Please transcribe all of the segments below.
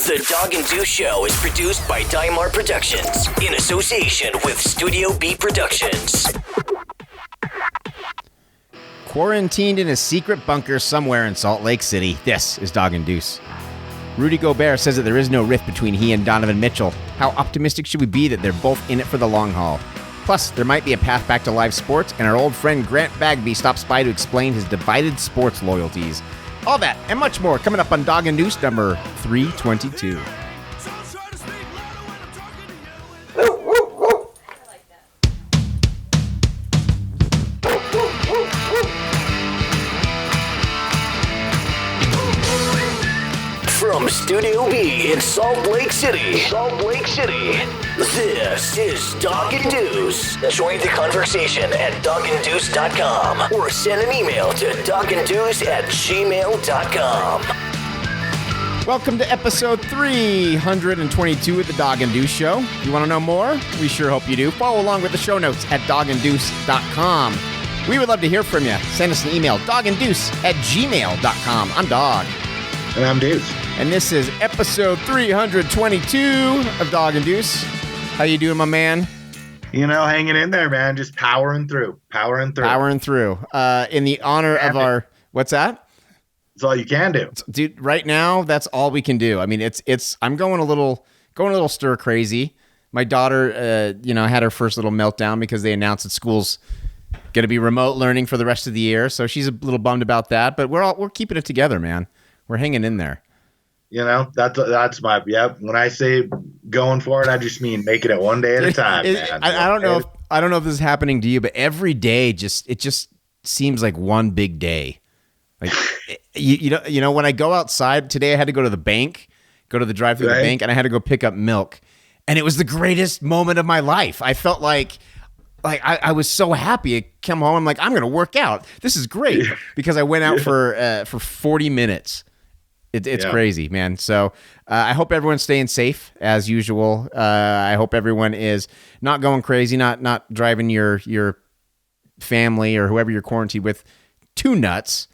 The Dog and Deuce Show is produced by Dymar Productions in association with Studio B Productions. Quarantined in a secret bunker somewhere in Salt Lake City, this is Dog and Deuce. Rudy Gobert says that there is no rift between he and Donovan Mitchell. How optimistic should we be that they're both in it for the long haul? Plus, there might be a path back to live sports, and our old friend Grant Bagby stops by to explain his divided sports loyalties. All that and much more coming up on Dog and Deuce number 322. From Studio B in Salt Lake City, this is Dog and Deuce. Join the conversation at doganddeuce.com or send an email to doganddeuce@gmail.com. Welcome to episode 322 of the Dog and Deuce Show. You want to know more? We sure hope you do. Follow along with the show notes at doganddeuce.com. We would love to hear from you. Send us an email, doganddeuce@gmail.com. I'm Dog. And I'm Deuce. And this is episode 322 of Dog and Deuce. How you doing, my man? You know, hanging in there, man. Just powering through. In the honor of our... What's that? That's all you can do. Dude, right now, that's all we can do. I mean, I'm going a little stir crazy. My daughter, had her first little meltdown because they announced that school's going to be remote learning for the rest of the year. So she's a little bummed about that, but we're keeping it together, man. We're hanging in there. You know, that's my, when I say going for it, I just mean making it one day at a time, man. I don't know if this is happening to you, but every day it just seems like one big day. Like you know, when I go outside today, I had to go to the bank, go to the drive-thru of the bank, and I had to go pick up milk. And it was the greatest moment of my life. I felt like I was so happy. I come home, I'm like, I'm going to work out. This is great because I went out for 40 minutes. It's crazy, man. So I hope everyone's staying safe as usual. I hope everyone is not going crazy, not driving your family or whoever you're quarantined with too nuts.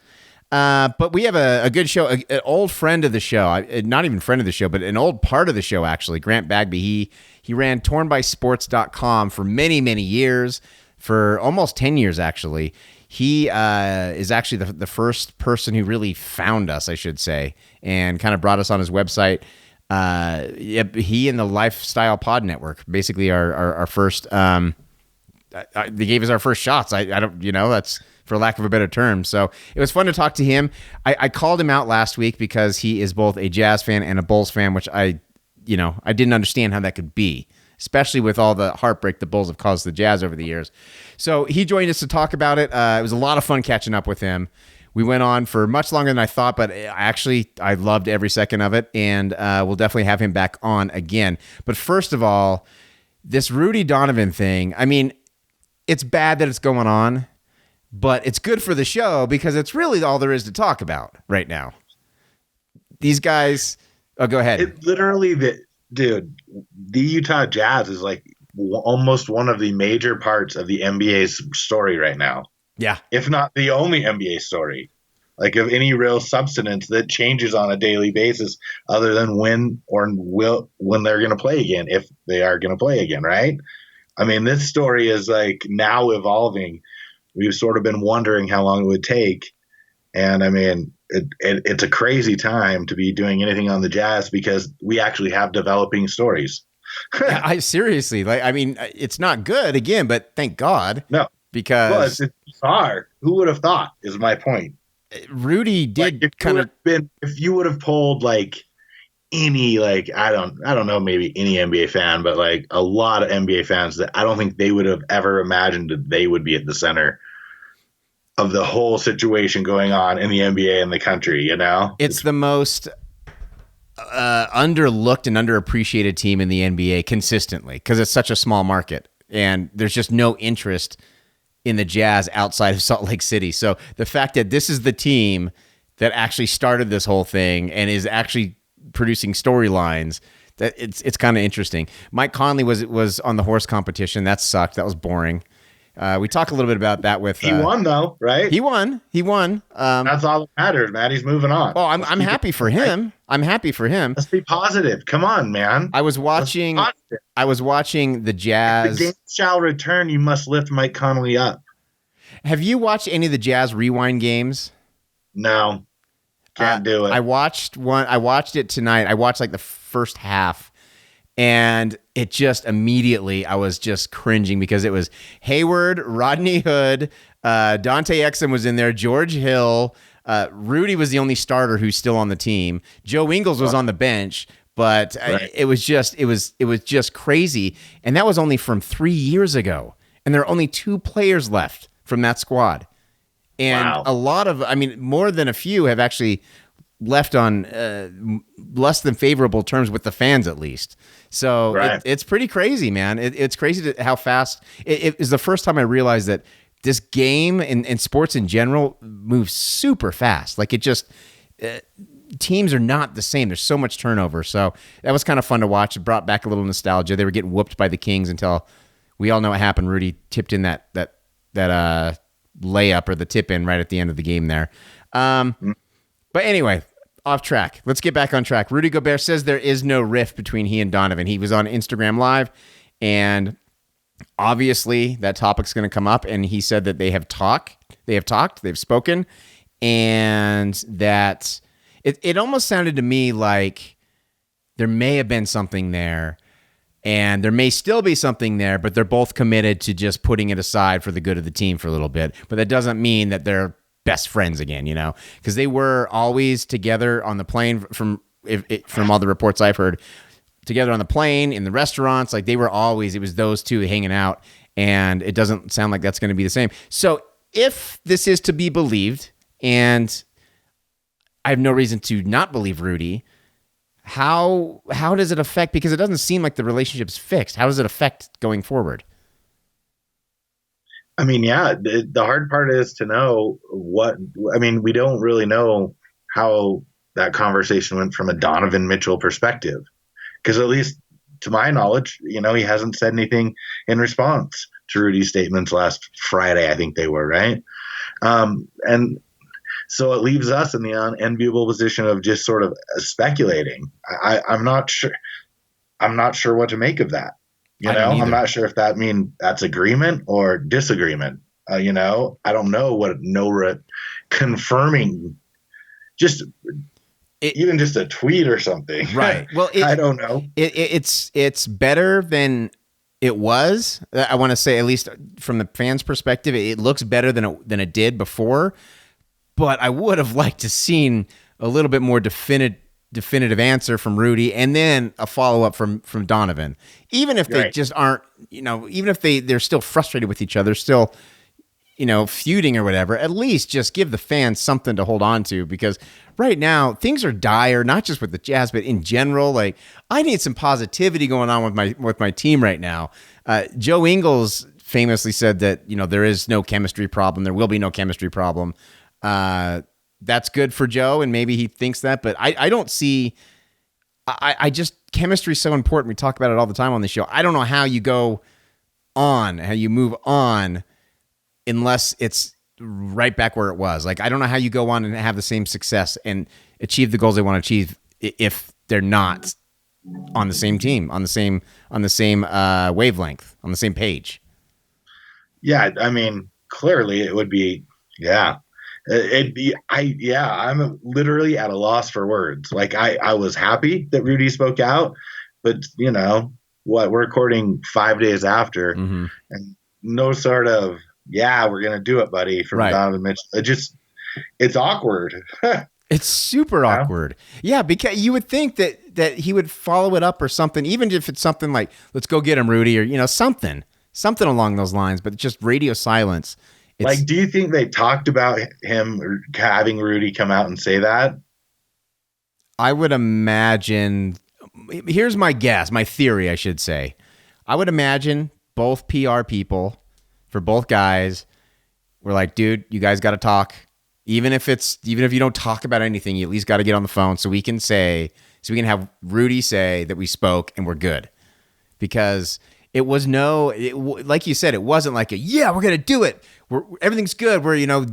But we have a good show, an old friend of the show, not even friend of the show, but an old part of the show, actually, Grant Bagby. He ran tornbysports.com for many, many years, for almost 10 years, actually. He is actually the first person who really found us, I should say, and kind of brought us on his website. He and the Lifestyle Pod Network, basically our first, they gave us our first shots. I don't, that's for lack of a better term. So it was fun to talk to him. I called him out last week because he is both a Jazz fan and a Bulls fan, which I didn't understand how that could be, especially with all the heartbreak the Bulls have caused the Jazz over the years. So he joined us to talk about it. It was a lot of fun catching up with him. We went on for much longer than I thought, but I loved every second of it, and we'll definitely have him back on again. But first of all, this Rudy Donovan thing, I mean, it's bad that it's going on, but it's good for the show because it's really all there is to talk about right now. These guys... Oh, go ahead. It literally, the Utah Jazz is like almost one of the major parts of the NBA's story right now. Yeah. If not the only NBA story, like of any real substance that changes on a daily basis other than when they're going to play again, if they are going to play again, right? I mean, this story is like now evolving. We've sort of been wondering how long it would take. And I mean, it's a crazy time to be doing anything on the Jazz because we actually have developing stories. I seriously, it's not good again, but thank God. No, because it's bizarre. Who would have thought? Is my point. Rudy did if you would have told any I don't know, maybe any NBA fan, but like a lot of NBA fans that I don't think they would have ever imagined that they would be at the center of the whole situation going on in the NBA and the country, It's the most underlooked and underappreciated team in the NBA consistently because it's such a small market and there's just no interest in the Jazz outside of Salt Lake City. So the fact that this is the team that actually started this whole thing and is actually producing storylines, that it's kind of interesting. Mike Conley was on the horse competition. That sucked. That was boring. We talk a little bit about that with he won though, right? He won. That's all that matters, man. He's moving on. Oh, I'm happy for him. I'm happy for him. Let's be positive. Come on, man. I was watching the Jazz. If the game shall return, you must lift Mike Conley up. Have you watched any of the Jazz Rewind games? No. Can't do it. I watched it tonight. I watched like the first half, and it just immediately, I was just cringing because it was Hayward, Rodney Hood, Dante Exum was in there, George Hill, Rudy was the only starter who's still on the team. Joe Ingles was on the bench, but it was just crazy. And that was only from 3 years ago, and there are only 2 players left from that squad. And a lot of, more than a few have actually left on less than favorable terms with the fans, at least. So it's pretty crazy, man. It's crazy how fast. It is the first time I realized that this game and sports in general moves super fast. Like it just, teams are not the same. There's so much turnover. So that was kind of fun to watch. It brought back a little nostalgia. They were getting whooped by the Kings until we all know what happened. Rudy tipped in that layup or the tip in right at the end of the game there. But anyway, off track. Let's get back on track. Rudy Gobert says there is no rift between he and Donovan. He was on Instagram Live, and obviously that topic's going to come up, and he said that they've spoken, and that it almost sounded to me like there may have been something there, and there may still be something there, but they're both committed to just putting it aside for the good of the team for a little bit. But that doesn't mean that they're best friends again, because they were always together on the plane from all the reports I've heard, together on the plane, in the restaurants. Like they were always, it was those two hanging out, and it doesn't sound like that's going to be the same. So if this is to be believed, and I have no reason to not believe Rudy, how does it affect, because it doesn't seem like the relationship's fixed. How does it affect going forward? The hard part is to know we don't really know how that conversation went from a Donovan Mitchell perspective. Because at least to my knowledge, he hasn't said anything in response to Rudy's statements last Friday, I think they were, right? And so it leaves us in the unenviable position of just sort of speculating. I'm not sure. I'm not sure what to make of that. I'm not sure if that means that's agreement or disagreement. I don't know what Nora confirming, even just a tweet or something. Right. Well, I don't know. It's better than it was. I want to say, at least from the fans' perspective, it looks better than it did before. But I would have liked to seen a little bit more definitive answer from Rudy, and then a follow-up from Donovan. Even if they just aren't, even if they're still frustrated with each other, still, feuding or whatever, at least just give the fans something to hold on to, because right now things are dire, not just with the Jazz, but in general. Like, I need some positivity going on with my team right now. Joe Ingles famously said that, there is no chemistry problem. There will be no chemistry problem. That's good for Joe, and maybe he thinks that, but I don't see. I just, chemistry is so important. We talk about it all the time on the show. I don't know how you how you move on, unless it's right back where it was. Like, I don't know how you go on and have the same success and achieve the goals they want to achieve if they're not on the same team, on the same wavelength, on the same page. Yeah, clearly it would be, yeah. I'm literally at a loss for words. Like, I was happy that Rudy spoke out, but we're recording 5 days after, and no sort of, we're going to do it, buddy, from Donovan Mitchell. It's awkward. It's super awkward. Yeah, because you would think that he would follow it up or something, even if it's something like, let's go get him, Rudy, or, something along those lines, but just radio silence. Do you think they talked about him having Rudy come out and say that? I would imagine. Here's my guess, my theory, I should say. I would imagine both PR people for both guys were like, dude, you guys got to talk. Even if you don't talk about anything, you at least got to get on the phone so we can have Rudy say that we spoke and we're good. Because It was like you said, it wasn't like yeah, we're gonna do it. Everything's good. We're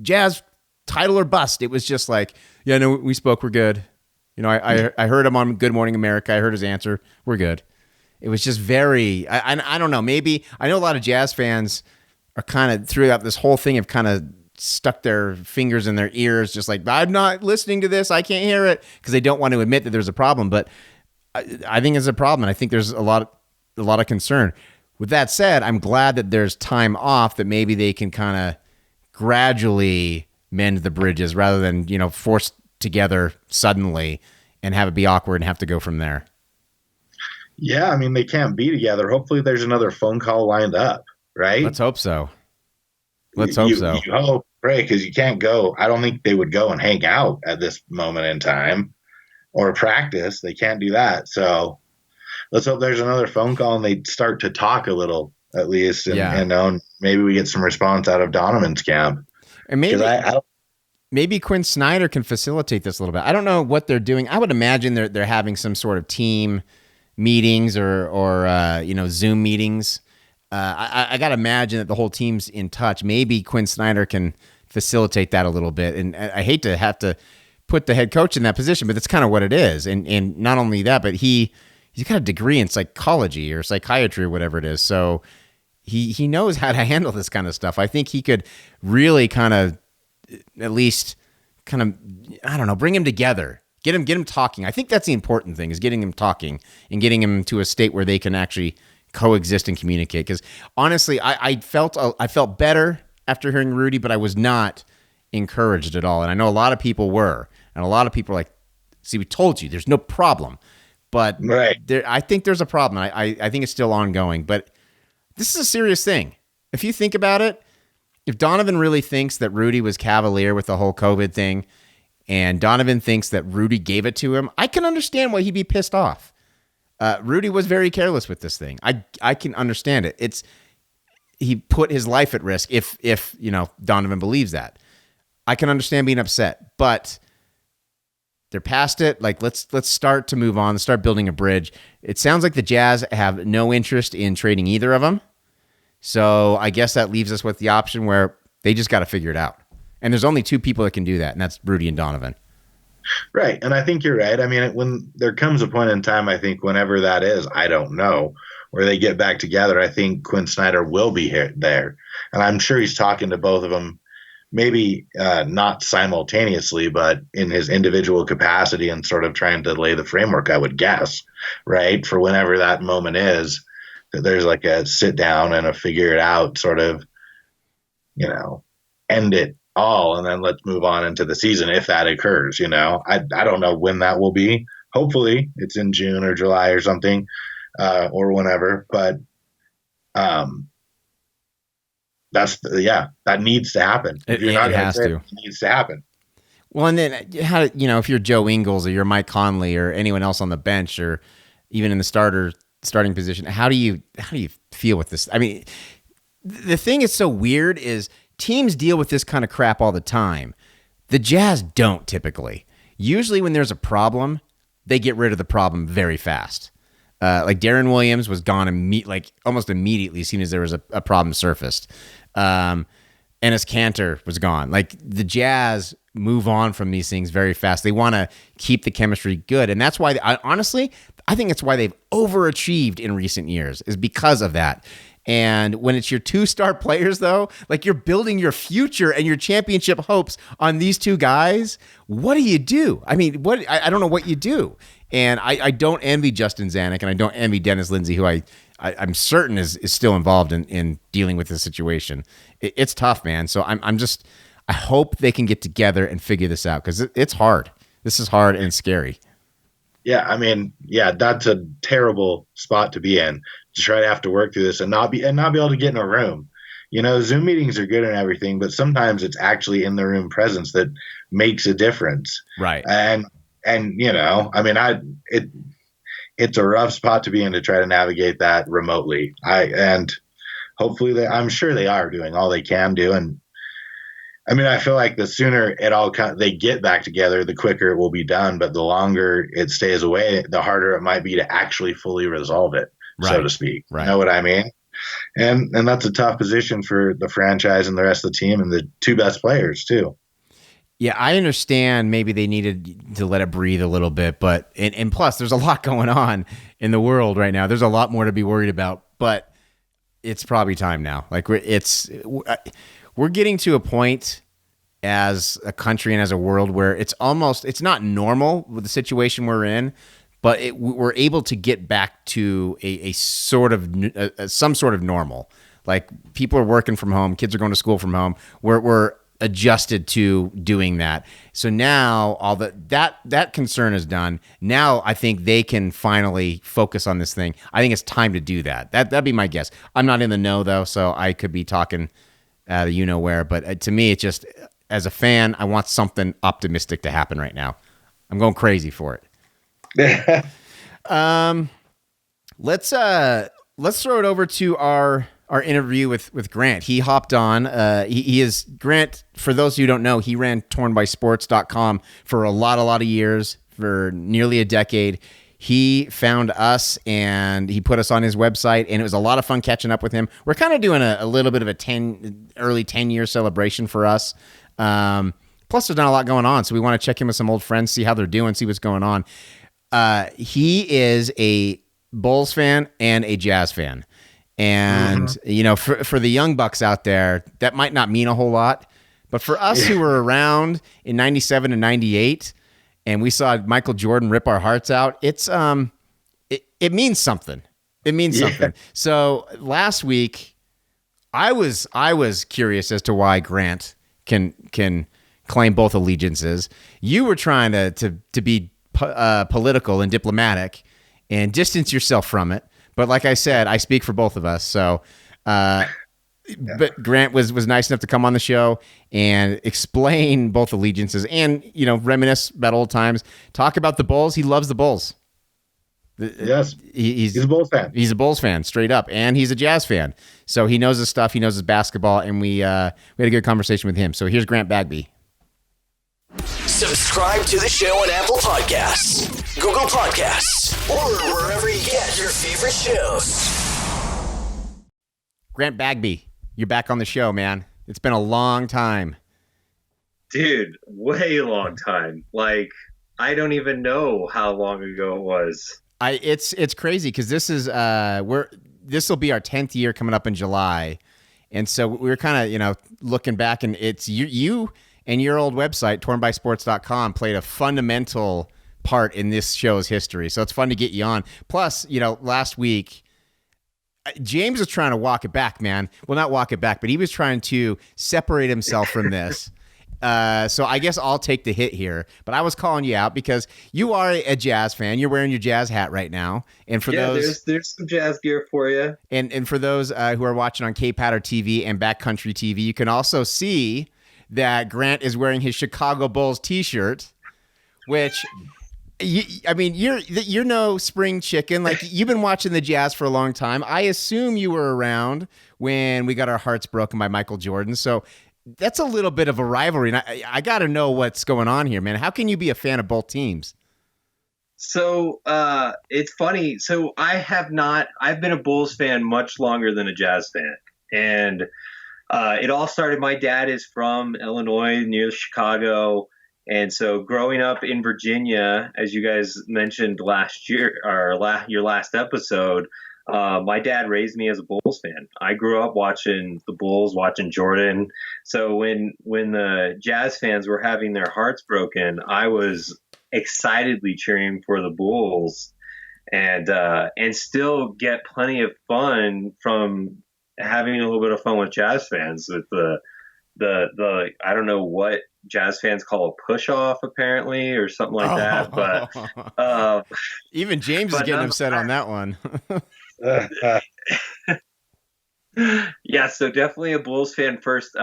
Jazz title or bust. It was just like, yeah, no, we spoke. We're good. I heard him on Good Morning America. I heard his answer. We're good. It was just very. I don't know. Maybe I know a lot of Jazz fans are kind of throughout this whole thing have kind of stuck their fingers in their ears, just like, I'm not listening to this. I can't hear it, because they don't want to admit that there's a problem. But I think it's a problem, and I think there's a lot of concern. With that said, I'm glad that there's time off, that maybe they can kind of gradually mend the bridges rather than force together suddenly and have it be awkward and have to go from there. Yeah, I mean, they can't be together. Hopefully there's another phone call lined up, right? Let's hope so. You hope, right? Because you can't go. I don't think they would go and hang out at this moment in time or practice. They can't do that. So let's hope there's another phone call and they start to talk a little, at least. And maybe we get some response out of Donovan's camp. And maybe Quinn Snyder can facilitate this a little bit. I don't know what they're doing. I would imagine they're having some sort of team meetings or Zoom meetings. I got to imagine that the whole team's in touch. Maybe Quinn Snyder can facilitate that a little bit. And I hate to have to put the head coach in that position, but that's kind of what it is. And not only that, but he's got a degree in psychology or psychiatry or whatever it is. So he knows how to handle this kind of stuff. I think he could really kind of at least kind of, I don't know, bring him together. Get him talking. I think that's the important thing, is getting him talking and getting him to a state where they can actually coexist and communicate. Because honestly, I felt better after hearing Rudy, but I was not encouraged at all. And I know a lot of people were, and a lot of people are like, see, we told you there's no problem. But right. I think there's a problem. I think it's still ongoing. But this is a serious thing. If you think about it, if Donovan really thinks that Rudy was cavalier with the whole COVID thing, and Donovan thinks that Rudy gave it to him, I can understand why he'd be pissed off. Rudy was very careless with this thing. I can understand it. He put his life at risk if Donovan believes that. I can understand being upset, but they're past it. Like, let's start to move on. Let's start building a bridge. It sounds like the Jazz have no interest in trading either of them. So I guess that leaves us with the option where they just got to figure it out. And there's only two people that can do that, and that's Rudy and Donovan. Right. And I think you're right. I mean, when there comes a point in time, I think whenever that is, I don't know, where they get back together, I think Quinn Snyder will be there. And I'm sure he's talking to both of them, maybe not simultaneously, but in his individual capacity, and sort of trying to lay the framework, I would guess, right, for whenever that moment is, that there's like a sit down and a figure it out sort of, end it all, and then let's move on into the season if that occurs. I don't know when that will be. Hopefully it's in June or July or something, or whenever. But that needs to happen. It has to. It needs to happen. Well, and then if you're Joe Ingles or you're Mike Conley or anyone else on the bench or even in the starting position, how do you feel with this? I mean, the thing that's so weird is teams deal with this kind of crap all the time. The Jazz don't typically. Usually when there's a problem, they get rid of the problem very fast. Like Darren Williams was gone almost immediately as soon as there was a problem surfaced. Enes Kanter was gone. Like, the Jazz move on from these things very fast. They want to keep the chemistry good. And that's why, honestly, I think it's why they've overachieved in recent years, is because of that. And when it's your two-star players, though, like, you're building your future and your championship hopes on these two guys, what do you do? I mean, I don't know what you do. And I don't envy Justin Zanuck, and I don't envy Dennis Lindsey, who I'm certain is still involved in dealing with this situation. It's tough, man. So I hope they can get together and figure this out, because it's hard. This is hard and scary. Yeah, I mean, that's a terrible spot to be in, to try to have to work through this and not be able to get in a room. Zoom meetings are good and everything, but sometimes it's actually in the room presence that makes a difference. Right. And I mean, it's a rough spot to be in, to try to navigate that remotely. And hopefully I'm sure they are doing all they can do. And I mean, I feel like the sooner they get back together, the quicker it will be done. But the longer it stays away, the harder it might be to actually fully resolve it. so Right. to speak. Right. You know what I mean? And that's a tough position for the franchise and the rest of the team and the two best players too. Yeah, I understand maybe they needed to let it breathe a little bit, but and plus there's a lot going on in the world right now. There's a lot more to be worried about, but it's probably time now. Like we're getting to a point as a country and as a world where it's not normal with the situation we're in, but we're able to get back to a sort of some sort of normal. Like people are working from home, kids are going to school from home. We're adjusted to doing that. So now all that concern is done. Now I think they can finally focus on this thing. I think it's time to do that. That'd be my guess. I'm not in the know though, so I could be talking you know where. But to me, it's just as a fan, I want something optimistic to happen right now. I'm going crazy for it. Let's throw it over to our interview with Grant. He hopped on. He is Grant. For those who don't know, he ran tornbysports.com for a lot of years, for nearly a decade. He found us and he put us on his website, and it was a lot of fun catching up with him. We're kind of doing a little bit of a early 10-year celebration for us. Plus, there's not a lot going on, so we want to check in with some old friends, see how they're doing, see what's going on. He is a Bulls fan and a Jazz fan. And, you know, for the young bucks out there, that might not mean a whole lot. But for us who were around in 97 and 98, and we saw Michael Jordan rip our hearts out, it means something. It means something. So last week, I was curious as to why Grant can claim both allegiances. You were trying to be political and diplomatic and distance yourself from it. But like I said, I speak for both of us. So, but Grant was nice enough to come on the show and explain both allegiances and, you know, reminisce about old times, talk about the Bulls. He loves the Bulls. Yes. He's a Bulls fan. He's a Bulls fan, straight up. And he's a Jazz fan. So he knows his stuff. He knows his basketball. And we had a good conversation with him. So here's Grant Bagby. Subscribe to the show on Apple Podcasts, Google Podcasts, or wherever you get your favorite shows. Grant Bagby, you're back on the show, man. It's been a long time. Dude, way long time. Like, I don't even know how long ago it was. It's crazy because this is this will be our 10th year coming up in July. And so we were kind of, you know, looking back, and it's you and your old website, tornbysports.com, played a fundamental part in this show's history. So it's fun to get you on. Plus, you know, last week, James was trying to walk it back, man. Well, not walk it back, but he was trying to separate himself from this. So I guess I'll take the hit here. But I was calling you out because you are a Jazz fan. You're wearing your Jazz hat right now. And for those, there's some Jazz gear for you. And for those who are watching on K-Patter TV and Backcountry TV, you can also see that Grant is wearing his Chicago Bulls T-shirt, which, you're no spring chicken. Like, you've been watching the Jazz for a long time. I assume you were around when we got our hearts broken by Michael Jordan. So that's a little bit of a rivalry. And I got to know what's going on here, man. How can you be a fan of both teams? So it's funny. So I've been a Bulls fan much longer than a Jazz fan. And it all started, my dad is from Illinois, near Chicago. And so growing up in Virginia, as you guys mentioned last year, or your last episode, my dad raised me as a Bulls fan. I grew up watching the Bulls, watching Jordan. So when the Jazz fans were having their hearts broken, I was excitedly cheering for the Bulls, and still get plenty of fun from having a little bit of fun with Jazz fans with the I don't know what Jazz fans call a push off, apparently, or something like that. But even James is getting upset on that one. Yeah, so definitely a Bulls fan first.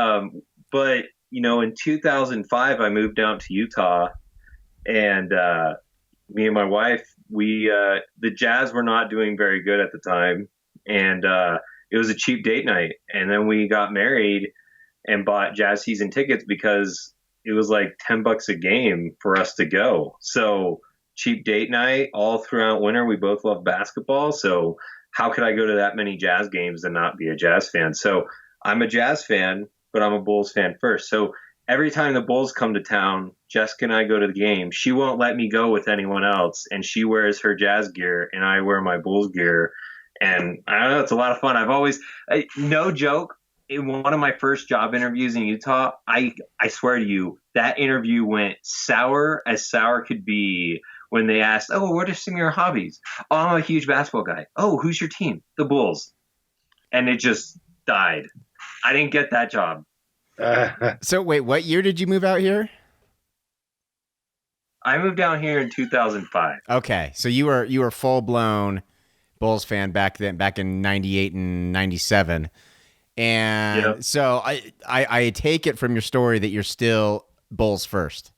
But you know, in 2005, I moved down to Utah, and me and my wife, the Jazz were not doing very good at the time, and it was a cheap date night. And then we got married and bought Jazz season tickets because it was like $10 a game for us to go. So cheap date night all throughout winter. We both love basketball. So how could I go to that many Jazz games and not be a Jazz fan? So I'm a Jazz fan, but I'm a Bulls fan first. So every time the Bulls come to town, Jessica and I go to the game. She won't let me go with anyone else, and she wears her Jazz gear, and I wear my Bulls gear. And I don't know, it's a lot of fun. No joke, in one of my first job interviews in Utah, I swear to you, that interview went sour as sour could be when they asked, oh, what are some of your hobbies? Oh, I'm a huge basketball guy. Oh, who's your team? The Bulls. And it just died. I didn't get that job. So wait, what year did you move out here? I moved down here in 2005. Okay, so you were full blown Bulls fan back then, back in '98 and '97, and Yep. So I take it from your story that you're still Bulls first.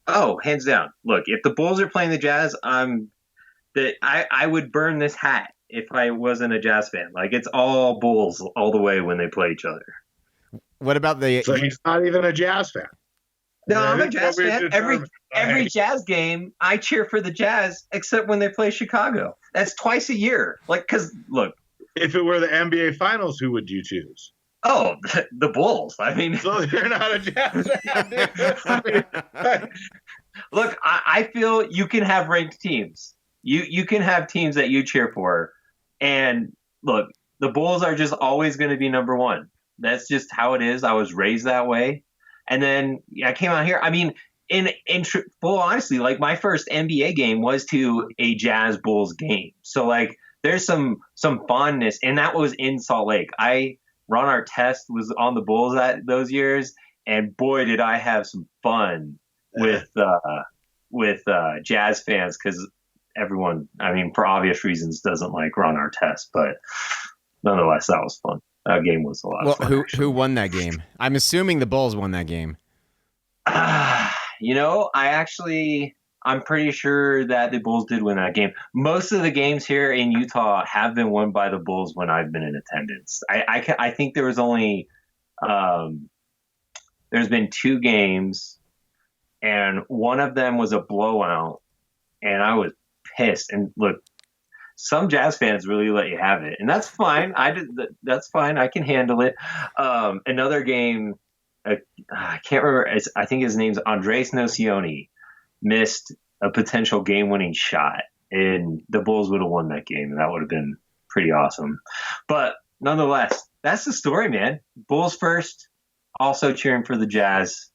Oh, hands down. Look, if the Bulls are playing the Jazz, I would burn this hat if I wasn't a Jazz fan. Like, it's all Bulls all the way when they play each other. What about the? So he's not even a Jazz fan. No, Yeah, I'm a that's Jazz what we fan. determined. Every Right. Jazz game, I cheer for the Jazz, except when they play Chicago. That's twice a year. Like, because look, If it were the NBA Finals, who would you choose? oh, the Bulls. I mean, So you're not a Jazz fan. Dude. I mean, look, I feel you can have ranked teams. You can have teams that you cheer for, and look, the Bulls are just always going to be number one. That's just how it is. I was raised that way, and then I came out here. I mean, full honesty, like my first NBA game was to a Jazz Bulls game. So like, there's some fondness, and that was in Salt Lake. Ron Artest was on the Bulls those years, and boy, did I have some fun with Jazz fans, because everyone, I mean, for obvious reasons, doesn't like Ron Artest, but nonetheless, that was fun. That game was a lot of fun. Who won that game? I'm assuming the Bulls won that game. I'm pretty sure that the Bulls did win that game. Most of the games here in Utah have been won by the Bulls when I've been in attendance. I think there was only there's been 2 games, and one of them was a blowout, and I was pissed. And look, some Jazz fans really let you have it, and that's fine. That's fine. I can handle it. Another game, I can't remember. I think his name's Andres Nocioni. Missed a potential game-winning shot, and the Bulls would have won that game, and that would have been pretty awesome. But nonetheless, that's the story, man. Bulls first, also cheering for the Jazz.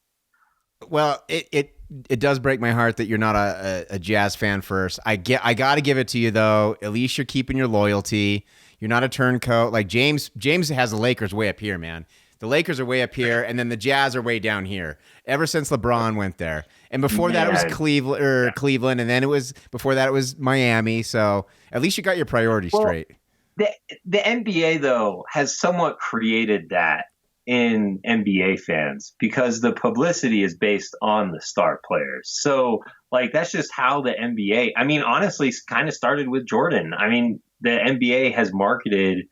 Well, it does break my heart that you're not a Jazz fan first. I got to give it to you though. At least you're keeping your loyalty. You're not a turncoat like James. James has the Lakers way up here, man. The Lakers are way up here, and then the Jazz are way down here. Ever since LeBron went there, and before that it was Cleveland, and then before that it was Miami. So at least you got your priorities straight. The NBA though has somewhat created that in NBA fans, because the publicity is based on the star players. So like, that's just how the NBA, I mean, honestly, kind of started with Jordan. I mean, the NBA has marketed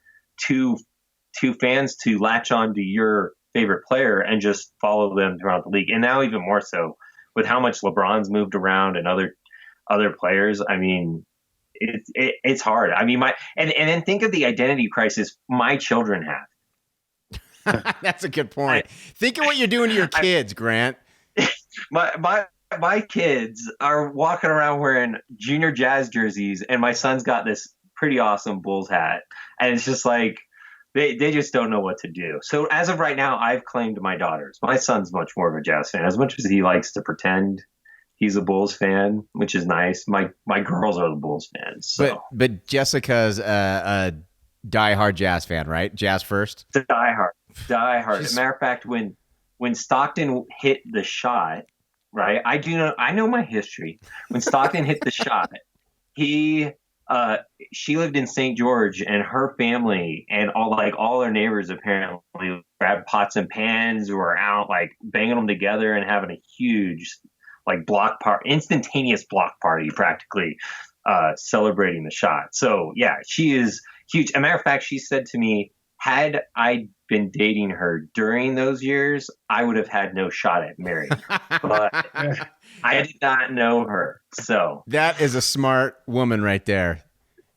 to fans to latch on to your favorite player and just follow them throughout the league. And now even more so with how much LeBron's moved around and other players. I mean, it's hard. I mean, and then think of the identity crisis my children have. That's a good point. Think of what you're doing to your kids, Grant. My kids are walking around wearing junior Jazz jerseys, and my son's got this pretty awesome Bulls hat, and it's just like they just don't know what to do. So as of right now, I've claimed my daughters. My son's much more of a Jazz fan, as much as he likes to pretend he's a Bulls fan, which is nice. My girls are the Bulls fans. So. But Jessica's a diehard Jazz fan, right? Jazz first. Diehard. As a matter of fact, when Stockton hit the shot, right? I know my history. When Stockton hit the shot, she lived in St. George, and her family and all their neighbors apparently grabbed pots and pans, who were out like banging them together and having a huge instantaneous block party practically, celebrating the shot. So yeah, she is huge. As a matter of fact, she said to me, had I been dating her during those years, I would have had no shot at marrying her. But I did not know her. So that is a smart woman right there.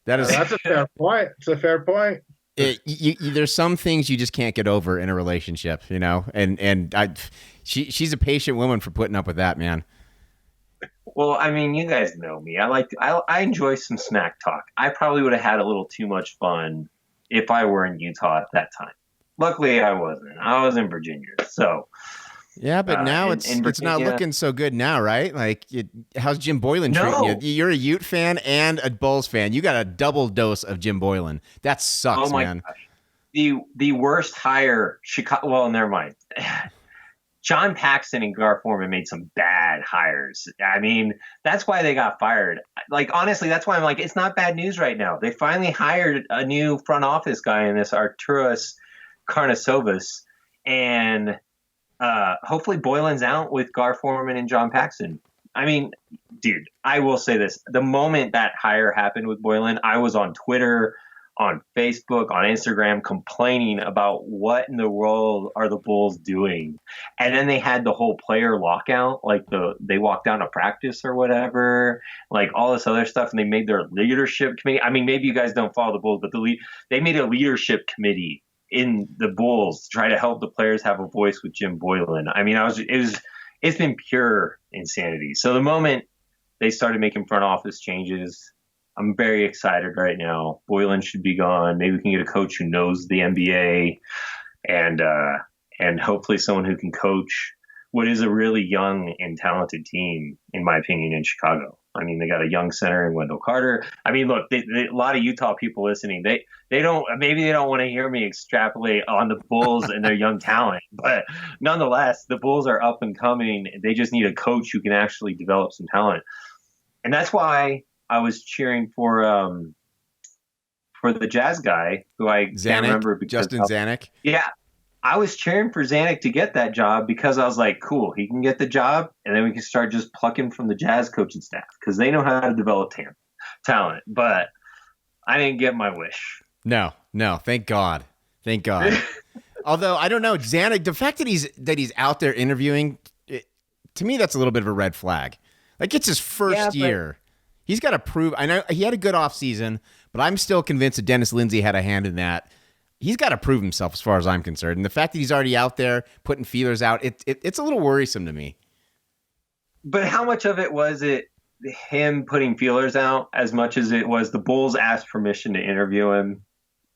That is. That's a fair point. It's a fair point. There's some things you just can't get over in a relationship, you know, and she's a patient woman for putting up with that, man. Well, I mean, you guys know me. I enjoy some smack talk. I probably would have had a little too much fun if I were in Utah at that time. Luckily, I wasn't. I was in Virginia, so. Yeah, but now it's not looking so good now, right? Like, how's Jim Boylan treating you? You're a Ute fan and a Bulls fan. You got a double dose of Jim Boylan. That sucks, man. Gosh. The worst hire Chicago. Well, never mind. John Paxson and Gar Forman made some bad hires. I mean, that's why they got fired. Like, honestly, that's why I'm like, it's not bad news right now. They finally hired a new front office guy in this Arturas Karnisovas, and hopefully Boylan's out with Gar Forman and John Paxson. I mean, dude, I will say this. The moment that hire happened with Boylan, I was on Twitter, on Facebook, on Instagram, complaining about what in the world are the Bulls doing. And then they had the whole player lockout, like they walked down to practice or whatever, like all this other stuff. And they made their leadership committee. I mean, maybe you guys don't follow the Bulls, but they made a leadership committee in the Bulls to try to help the players have a voice with Jim Boylan. I mean, it's been pure insanity. So the moment they started making front office changes, I'm very excited right now. Boylan should be gone. Maybe we can get a coach who knows the NBA, and hopefully someone who can coach what is a really young and talented team, in my opinion, in Chicago. I mean, they got a young center in Wendell Carter. I mean, look, a lot of Utah people listening, they don't want to hear me extrapolate on the Bulls and their young talent, but nonetheless, the Bulls are up and coming. They just need a coach who can actually develop some talent, and that's why I was cheering for the Jazz guy who I can't remember. Justin Zanuck. Yeah. I was cheering for Zanuck to get that job because I was like, cool, he can get the job, and then we can start just plucking from the Jazz coaching staff because they know how to develop talent. But I didn't get my wish. No, thank God. Although I don't know, Zanuck, the fact that he's out there interviewing, to me, that's a little bit of a red flag. Like, it's his first year. He's got to prove. I know he had a good offseason, but I'm still convinced that Dennis Lindsey had a hand in that. He's got to prove himself as far as I'm concerned. And the fact that he's already out there putting feelers out, it's a little worrisome to me. But how much of it was it him putting feelers out as much as it was the Bulls asked permission to interview him?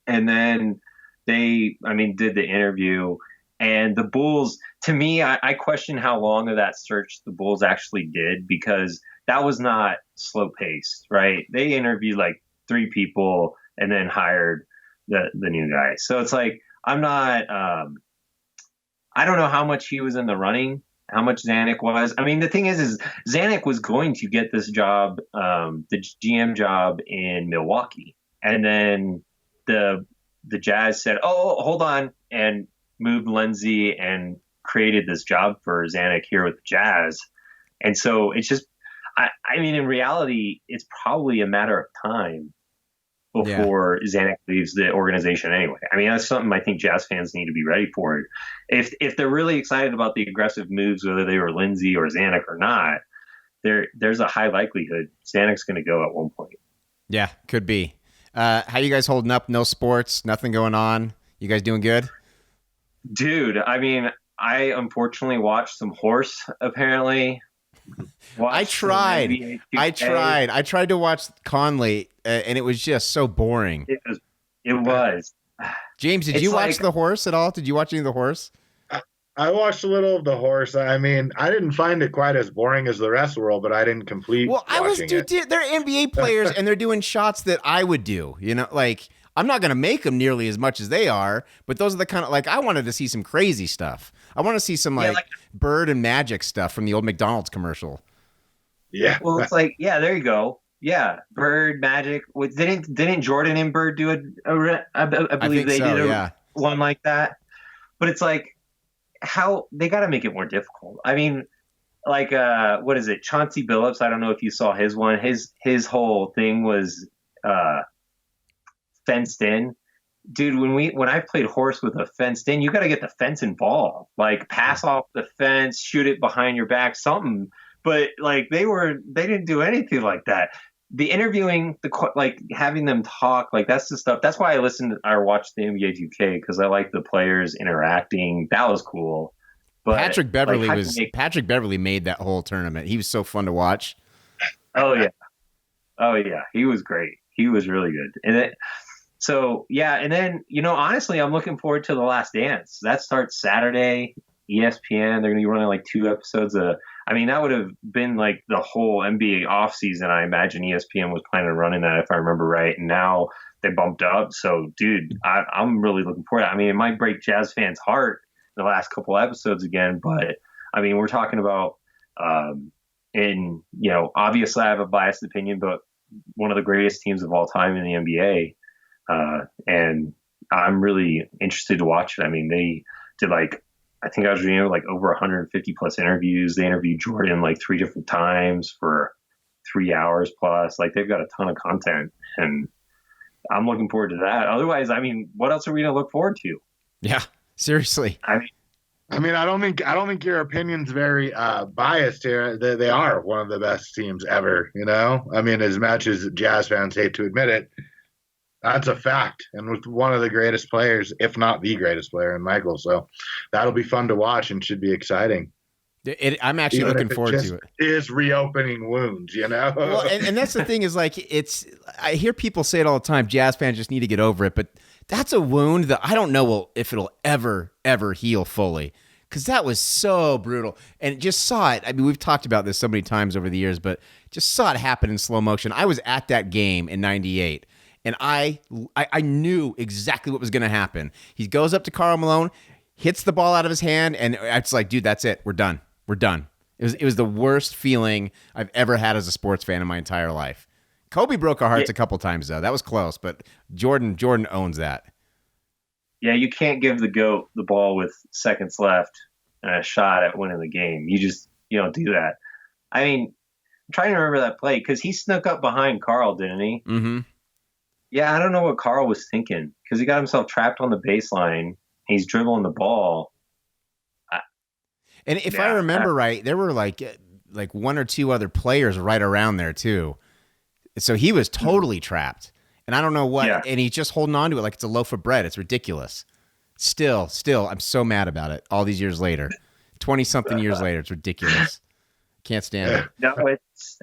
And then they did the interview. And the Bulls, to me, I question how long of that search the Bulls actually did, because that was not slow paced, right? They interviewed like 3 people and then hired the new guy. So it's like, I'm not, I don't know how much he was in the running, how much Zanuck was. I mean, the thing is Zanuck was going to get this job, the GM job in Milwaukee. And then the Jazz said, oh, hold on, and moved Lindsey and created this job for Zanuck here with the Jazz. And so it's just, I mean, in reality, it's probably a matter of time before Zanuck leaves the organization anyway. I mean, that's something I think Jazz fans need to be ready for. If they're really excited about the aggressive moves, whether they were Lindsey or Zanuck or not, there's a high likelihood Zanuck's going to go at one point. Yeah, could be. How you guys holding up? No sports, nothing going on. You guys doing good? Dude, I mean, I unfortunately watched some horse, apparently. I tried to watch Conley, and it was just so boring. It was. James, did you watch the horse at all? Did you watch any of the horse? I watched a little of the horse. I mean, I didn't find it quite as boring as the rest of the world, but I didn't complete. Well, dude, they're NBA players, and they're doing shots that I would do. You know, like, I'm not going to make them nearly as much as they are, but those are the kind of, like, I wanted to see some crazy stuff. I want to see some like Bird and Magic stuff from the old McDonald's commercial. Yeah. Well, it's like, yeah, there you go. Yeah, Bird, Magic. Didn't Jordan and Bird do I believe they did one like that. But it's like, how they got to make it more difficult. I mean, like, what is it? Chauncey Billups. I don't know if you saw his one. His whole thing was fenced in. Dude, when I played horse with a fenced in, you got to get the fence involved. Like, pass off the fence, shoot it behind your back, something. But like they didn't do anything like that. the interviewing, like having them talk, like that's the stuff. That's why I watched the NBA 2K, because I like the players interacting. That was cool. But Patrick Beverly made that whole tournament. He was so fun to watch. Oh yeah, he was great. He was really good. And then honestly, I'm looking forward to The Last Dance. That starts Saturday. ESPN. They're going to be running like 2 episodes of. I mean, that would have been like the whole NBA offseason. I imagine ESPN was planning on running that, if I remember right. And now they bumped up. So, dude, I'm really looking forward to it. I mean, it might break Jazz fans' heart the last couple episodes again, but I mean, we're talking about, obviously I have a biased opinion, but one of the greatest teams of all time in the NBA. And I'm really interested to watch it. I mean, they did I think I was reading like over 150 plus interviews. They interviewed Jordan like 3 different times for 3 hours plus. Like, they've got a ton of content, and I'm looking forward to that. Otherwise, I mean, what else are we going to look forward to? Yeah, seriously. I don't think your opinion's very biased here. They are one of the best teams ever. I mean, as much as Jazz fans hate to admit it, that's a fact. And with one of the greatest players, if not the greatest player, in Michael. So that'll be fun to watch and should be exciting. I'm actually looking forward to it. It is reopening wounds, Well, and that's the thing is, like, I hear people say it all the time, Jazz fans just need to get over it. But that's a wound that I don't know if it'll ever heal fully, because that was so brutal. And just saw it. I mean, we've talked about this so many times over the years, but just saw it happen in slow motion. I was at that game in 98. And I knew exactly what was going to happen. He goes up to Karl Malone, hits the ball out of his hand, and it's like, dude, that's it. We're done. It was the worst feeling I've ever had as a sports fan in my entire life. Kobe broke our hearts a couple times, though. That was close, but Jordan owns that. Yeah, you can't give the GOAT the ball with seconds left and a shot at winning the game. You don't do that. I mean, I'm trying to remember that play, because he snuck up behind Karl, didn't he? Mm-hmm. Yeah, I don't know what Karl was thinking, because he got himself trapped on the baseline. He's dribbling the ball. And if I remember right, there were like 1 or 2 other players right around there too. So he was totally trapped. And I don't know what, and he's just holding on to it like it's a loaf of bread. It's ridiculous. Still, I'm so mad about it all these years later. 20-something years later, it's ridiculous. Can't stand it. No,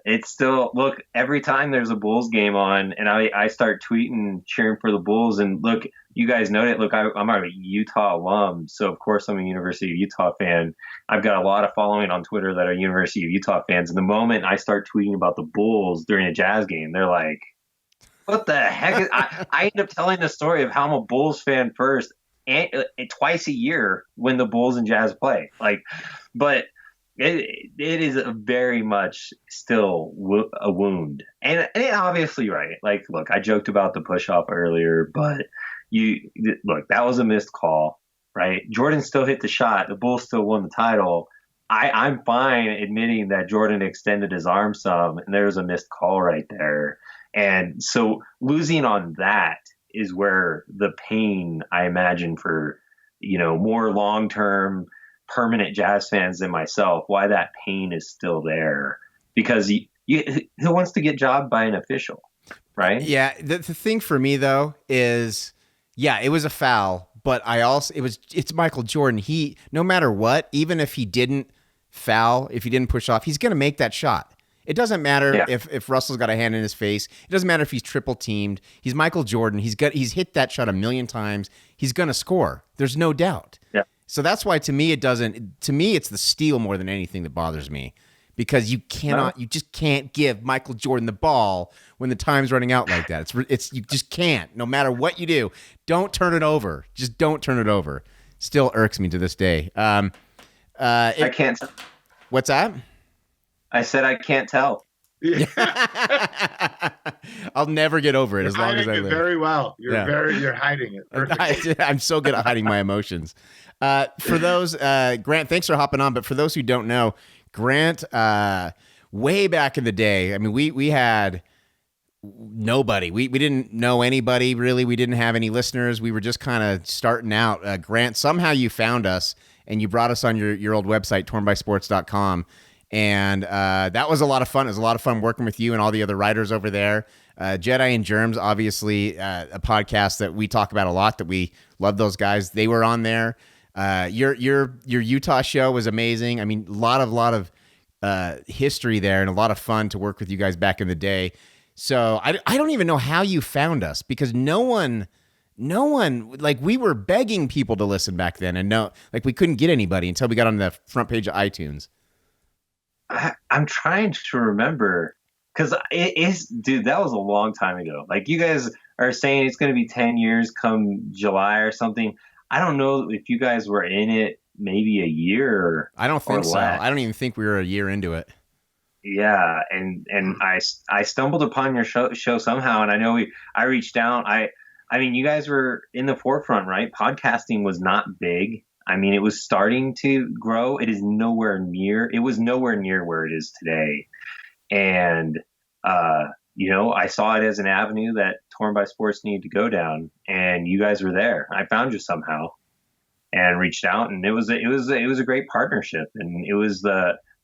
it's still, look, every time there's a Bulls game on and I start tweeting, cheering for the Bulls, and look, you guys know it. Look, I'm a Utah alum, so of course I'm a University of Utah fan. I've got a lot of following on Twitter that are University of Utah fans. And the moment I start tweeting about the Bulls during a Jazz game, they're like, what the heck? I end up telling the story of how I'm a Bulls fan first and twice a year when the Bulls and Jazz play. But it is very much still a wound, and obviously, right? Like, look, I joked about the push off earlier, but that was a missed call, right? Jordan still hit the shot. The Bulls still won the title. I'm fine admitting that Jordan extended his arm some, and there was a missed call right there. And so losing on that is where the pain, I imagine, for more long term permanent Jazz fans than myself, why that pain is still there, because who wants to get jobbed by an official, right? Yeah. The thing for me though is, it was a foul, but it's Michael Jordan. He, no matter what, even if he didn't foul, if he didn't push off, he's going to make that shot. It doesn't matter if Russell's got a hand in his face. It doesn't matter if he's triple teamed. He's Michael Jordan. He's hit that shot 1,000,000 times. He's going to score. There's no doubt. Yeah. So that's why to me it's the steal more than anything that bothers me, because you just can't give Michael Jordan the ball when the time's running out like that. You just can't. No matter what you do, don't turn it over. Just don't turn it over. Still irks me to this day. I can't. What's that? I said I can't tell. Yeah. I'll never get over it as long as I live. Very well. You're hiding it. I'm so good at hiding my emotions. For those, Grant, thanks for hopping on. But for those who don't know, Grant, way back in the day, I mean, we had nobody. We didn't know anybody really. We didn't have any listeners. We were just kind of starting out. Grant, somehow you found us and you brought us on your old website, tornbysports.com. And that was a lot of fun. It was a lot of fun working with you and all the other writers over there. Jedi and Germs, obviously, a podcast that we talk about a lot, that we love those guys. They were on there. Your Utah show was amazing. I mean, a lot of history there, and a lot of fun to work with you guys back in the day. So I don't even know how you found us, because no one, like, we were begging people to listen back then, and we couldn't get anybody until we got on the front page of iTunes. I'm trying to remember, because dude, that was a long time ago. Like, you guys are saying it's going to be 10 years come July or something. I don't know if you guys were in it maybe a year. I don't think so. I don't even think we were a year into it. Yeah, and I stumbled upon your show somehow, and I know I reached out. I mean, you guys were in the forefront, right? Podcasting was not big. I mean, it was starting to grow. It was nowhere near where it is today. And, I saw it as an avenue that Torn by Sports needed to go down, and you guys were there. I found you somehow and reached out, and it was a great partnership. And it was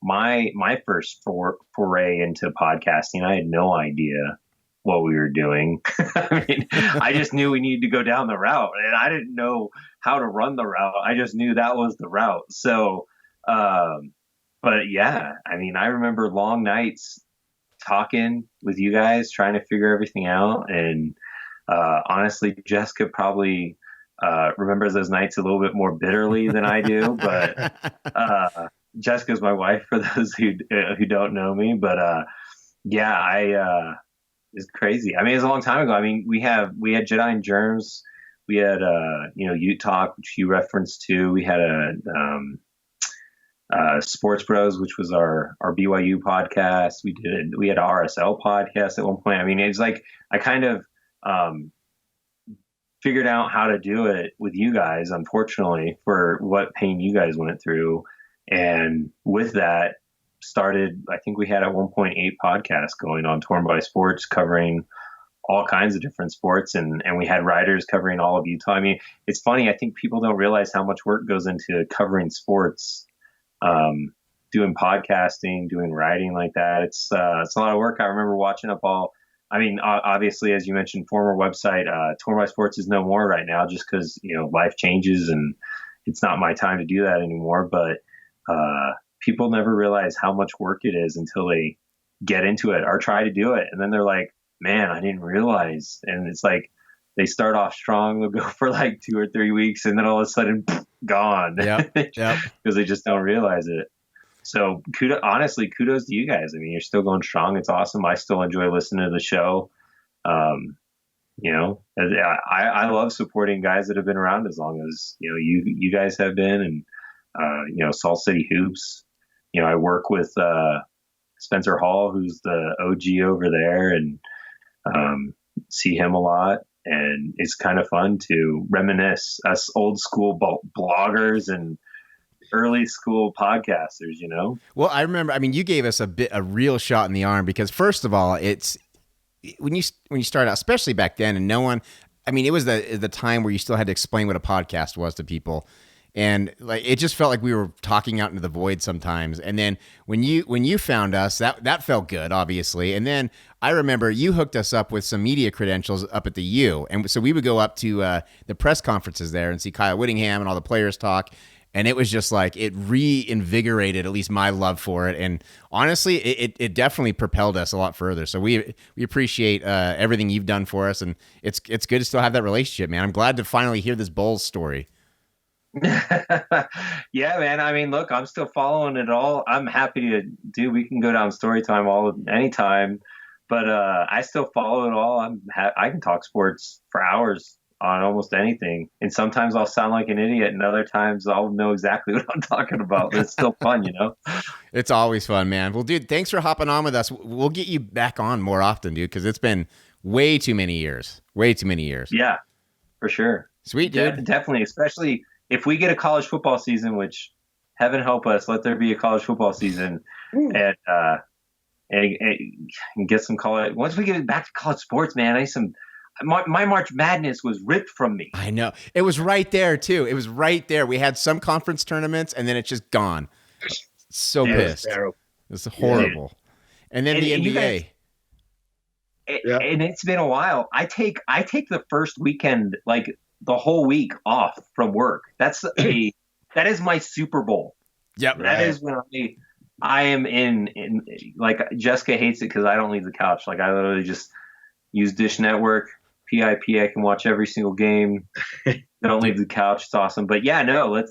my first foray into podcasting. I had no idea what we were doing. I mean, I just knew we needed to go down the route, and I didn't know how to run the route. I just knew that was the route. So, but yeah, I mean, I remember long nights talking with you guys, trying to figure everything out. And, honestly, Jessica probably, remembers those nights a little bit more bitterly than I do, but, Jessica's my wife, for those who don't know me. But, yeah, it's crazy. I mean, it's a long time ago. I mean, we had Jedi and Germs. We had, Utah, which you referenced to. We had Sports Bros, which was our BYU podcast. We had RSL podcast at one point. I mean, it's like, I kind of, figured out how to do it with you guys, unfortunately, for what pain you guys went through. And with that, I think we had at 1.8 podcasts going on Torn by Sports, covering all kinds of different sports, and we had writers covering all of Utah. I mean, it's funny. I think people don't realize how much work goes into covering sports, doing podcasting, doing writing like that. It's a lot of work. I remember watching up all. I mean, obviously, as you mentioned, former website Torn by Sports is no more right now, just because life changes and it's not my time to do that anymore. But people never realize how much work it is until they get into it or try to do it. And then they're like, man, I didn't realize. And it's like, they start off strong. They'll go for like 2 or 3 weeks, and then all of a sudden, gone. Yeah. Because they just don't realize it. So kudos to you guys. I mean, you're still going strong. It's awesome. I still enjoy listening to the show. I love supporting guys that have been around as long as, you guys have been. And, Salt City Hoops, I work with Spencer Hall, who's the OG over there, and see him a lot. And it's kind of fun to reminisce, us old school bloggers and early school podcasters, Well, I remember, I mean, you gave us a real shot in the arm, because first of all, it's when you start out, especially back then, and no one, I mean, it was the time where you still had to explain what a podcast was to people. And like, it just felt like we were talking out into the void sometimes. And then when you found us, that felt good, obviously. And then I remember you hooked us up with some media credentials up at the U. And so we would go up to the press conferences there and see Kyle Whittingham and all the players talk. And it was just like, it reinvigorated at least my love for it. And honestly, it definitely propelled us a lot further. So we appreciate everything you've done for us. And it's good to still have that relationship, man. I'm glad to finally hear this Bulls story. Yeah, man. I mean, look, I'm still following it all. I'm happy to we can go down story time anytime, but I still follow it all. I can talk sports for hours on almost anything, and sometimes I'll sound like an idiot, and other times I'll know exactly what I'm talking about. But it's still fun, It's always fun, man. Well, dude, thanks for hopping on with us. We'll get you back on more often, dude, because it's been way too many years. Yeah, for sure. Sweet, dude. Definitely, especially if we get a college football season, which heaven help us, let there be a college football season, and get some college. Once we get back to college sports, man, I need some. My March Madness was ripped from me. I know. It was right there too. It was right there. We had some conference tournaments, and then it's just gone. So pissed. It's horrible. And then the and NBA. And it's been a while. I take the first weekend, like the whole week off from work. That is my Super Bowl. Yep. That is when I am in like Jessica hates it because I don't leave the couch. Like I literally just use Dish Network, PIP. I can watch every single game. Don't leave the couch. It's awesome. But yeah, no,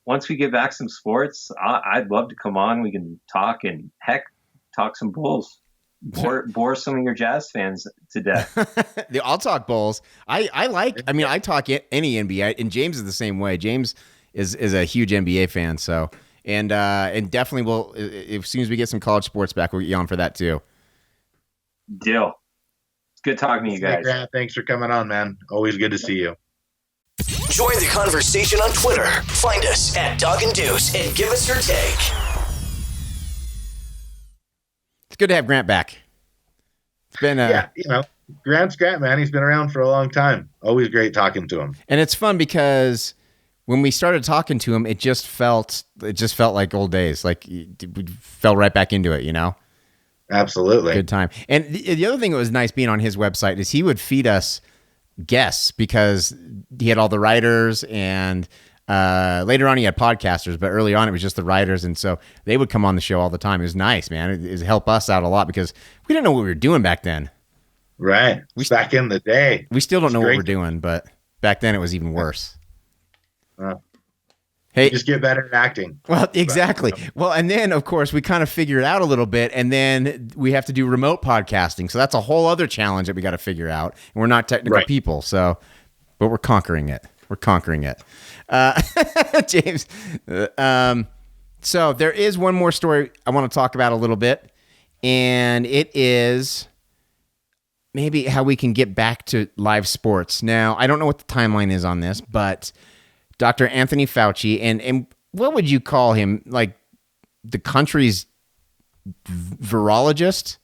once we get back some sports, I'd love to come on. We can talk and heck, talk some Bulls. Bore some of your Jazz fans to death. I'll talk Bulls. I talk any NBA, and James is the same way. James is a huge NBA fan, so and definitely will as soon as we get some college sports back, we'll get you on for that too. Deal. It's good talking to you guys. Hey, Grant, thanks for coming on, man. Always good to see you. Join the conversation on Twitter. Find us at Dog and Deuce and give us your take. It's good to have Grant back. It's been Grant's Grant, man. He's been around for a long time. Always great talking to him. And it's fun because when we started talking to him, it just felt like old days. Like we fell right back into it, you know? Absolutely. Good time. And the other thing that was nice being on his website is he would feed us guests because he had all the writers and later on he had podcasters, but early on it was just the writers. And so they would come on the show all the time. It was nice, man. It helped us out a lot because we didn't know what we were doing back then. Right. Back in the day. We still don't know what we're doing, but back then it was even worse. Hey, you just get better at acting. Well, exactly. Well, and then of course we kind of figure it out a little bit, and then we have to do remote podcasting. So that's a whole other challenge that we got to figure out. And we're not technical people, but we're conquering it. James. So there is one more story I want to talk about a little bit, and it is maybe how we can get back to live sports. Now, I don't know what the timeline is on this, but Dr. Anthony Fauci, and what would you call him? Like the country's virologist?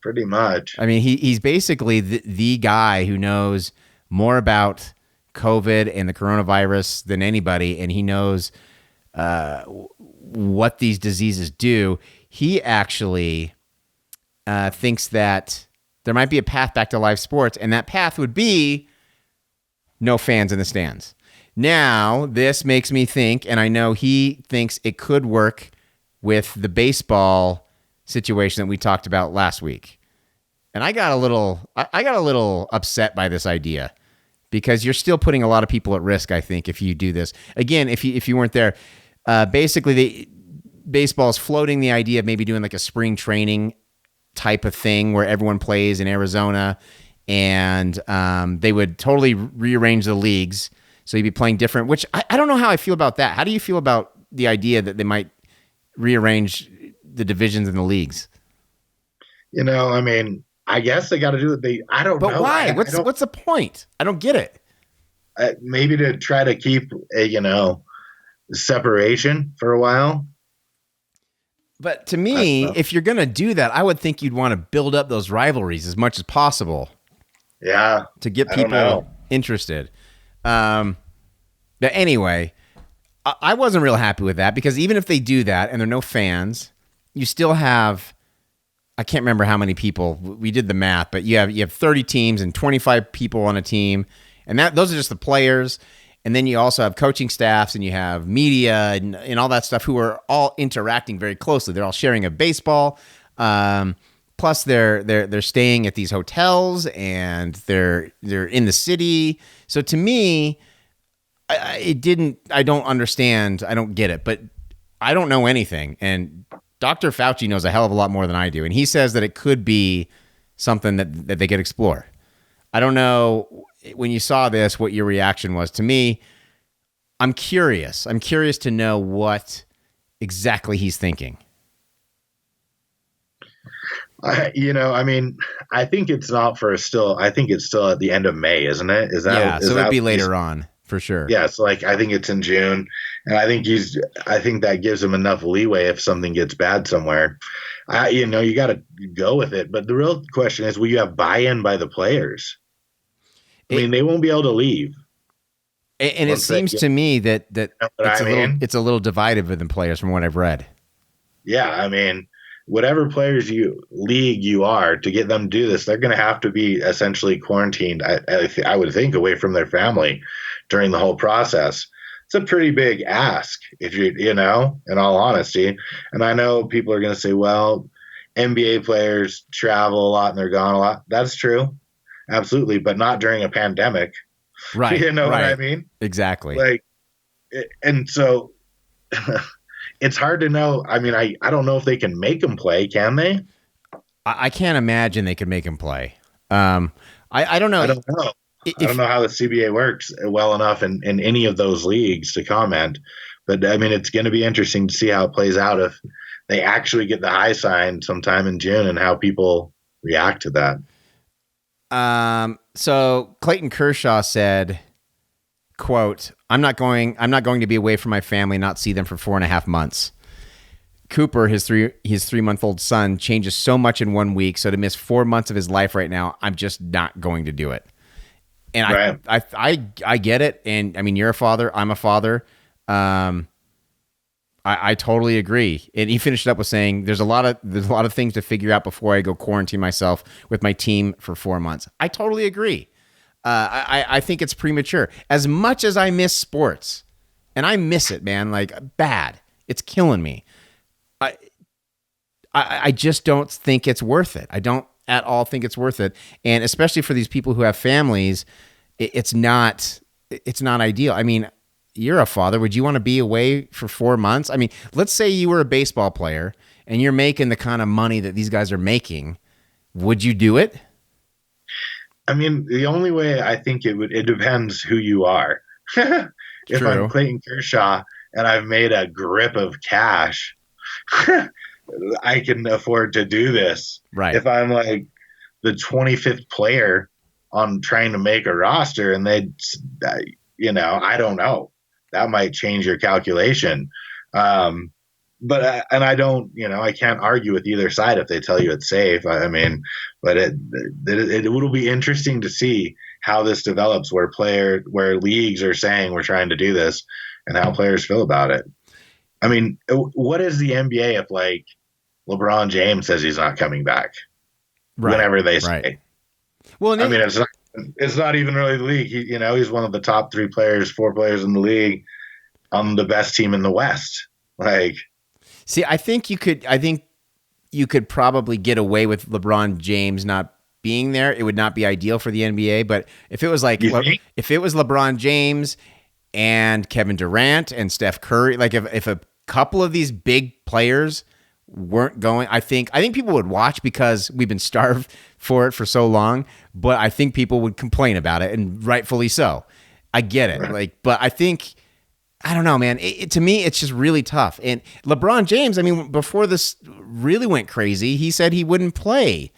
Pretty much. I mean, he's basically the guy who knows more about COVID and the coronavirus than anybody, and he knows what these diseases do. He actually thinks that there might be a path back to live sports, and that path would be no fans in the stands. Now, this makes me think, and I know he thinks it could work with the baseball situation that we talked about last week. And I got a little upset by this idea because you're still putting a lot of people at risk, I think, if you do this. Again, if you weren't there, basically baseball is floating the idea of maybe doing like a spring training type of thing where everyone plays in Arizona, and they would totally rearrange the leagues. So you'd be playing different, which I don't know how I feel about that. How do you feel about the idea that they might rearrange the divisions in the leagues? You know, I mean, I guess they got to do it. I don't know. But why? What's the point? I don't get it. Maybe to try to keep a, separation for a while. But to me, if you're going to do that, I would think you'd want to build up those rivalries as much as possible. Yeah. To get people interested. But anyway, I wasn't real happy with that because even if they do that and there are no fans, you still have, I can't remember how many people, we did the math, but you have 30 teams and 25 people on a team, and those are just the players. And then you also have coaching staffs and you have media and all that stuff who are all interacting very closely. They're all sharing a baseball. Plus they're staying at these hotels and they're in the city. So to me, I don't understand. I don't get it, but I don't know anything. And Dr. Fauci knows a hell of a lot more than I do. And he says that it could be something that they could explore. I don't know when you saw this, what your reaction was. To me, I'm curious. I'm curious to know what exactly he's thinking. I think it's not for still. I think it's still at the end of May, isn't it? Is that? Yeah, so it'd be later on for sure. Yeah, so I think it's in June, and I think that gives him enough leeway if something gets bad somewhere. You got to go with it. But the real question is, will you have buy-in by the players? I mean, they won't be able to leave. And it seems to me that it's a little divided with the players from what I've read. Yeah, I mean, whatever league you are, to get them to do this, they're going to have to be essentially quarantined. I would think, away from their family during the whole process. It's a pretty big ask, if in all honesty. And I know people are going to say, well, NBA players travel a lot and they're gone a lot. That's true, absolutely, but not during a pandemic. Right. You know what I Right. mean? Exactly. Like, and so it's hard to know. I mean, I don't know if they can make them play. Can they? I can't imagine they could make him play. I don't know I don't know. I don't if know how the CBA works well enough in any of those leagues to comment. But I mean, it's going to be interesting to see how it plays out if they actually get the high sign sometime in June and how people react to that. So Clayton Kershaw said, quote, I'm not going to be away from my family, not see them for 4.5 months. Cooper, his 3-month-old son, changes so much in 1 week. So to miss 4 months of his life right now, I'm just not going to do it. And Right. I get it. And I mean, you're a father. I'm a father. I totally agree. And he finished up with saying, there's a lot of things to figure out before I go quarantine myself with my team for 4 months. I totally agree. I think it's premature. As much as I miss sports, and I miss it, man, like bad. It's killing me. I just don't think it's worth it. I don't at all think it's worth it. And especially for these people who have families, it's not ideal. I mean, you're a father. Would you want to be away for 4 months? I mean, let's say you were a baseball player and you're making the kind of money that these guys are making. Would you do it? I mean, the only way I think it depends who you are. If True. I'm Clayton Kershaw and I've made a grip of cash, I can afford to do this. Right. If I'm like the 25th player on trying to make a roster and I don't know, that might change your calculation. But I don't, I can't argue with either side if they tell you it's safe. I mean, but it will be interesting to see how this develops, where leagues are saying we're trying to do this and how players feel about it. I mean, what is the NBA if like LeBron James says he's not coming back whenever they say? Right. Well, I mean, it's not even really the league. He's one of the top 4 players in the league on the best team in the West. Like, see, I think you could probably get away with LeBron James not being there. It would not be ideal for the NBA, but if it was LeBron James and Kevin Durant and Steph Curry, like if a couple of these big players weren't going, I think people would watch because we've been starved for it for so long, but I think people would complain about it, and rightfully so. I get it. Right. But I think, I don't know, man. To me, it's just really tough. And LeBron James, I mean, before this really went crazy, he said he wouldn't play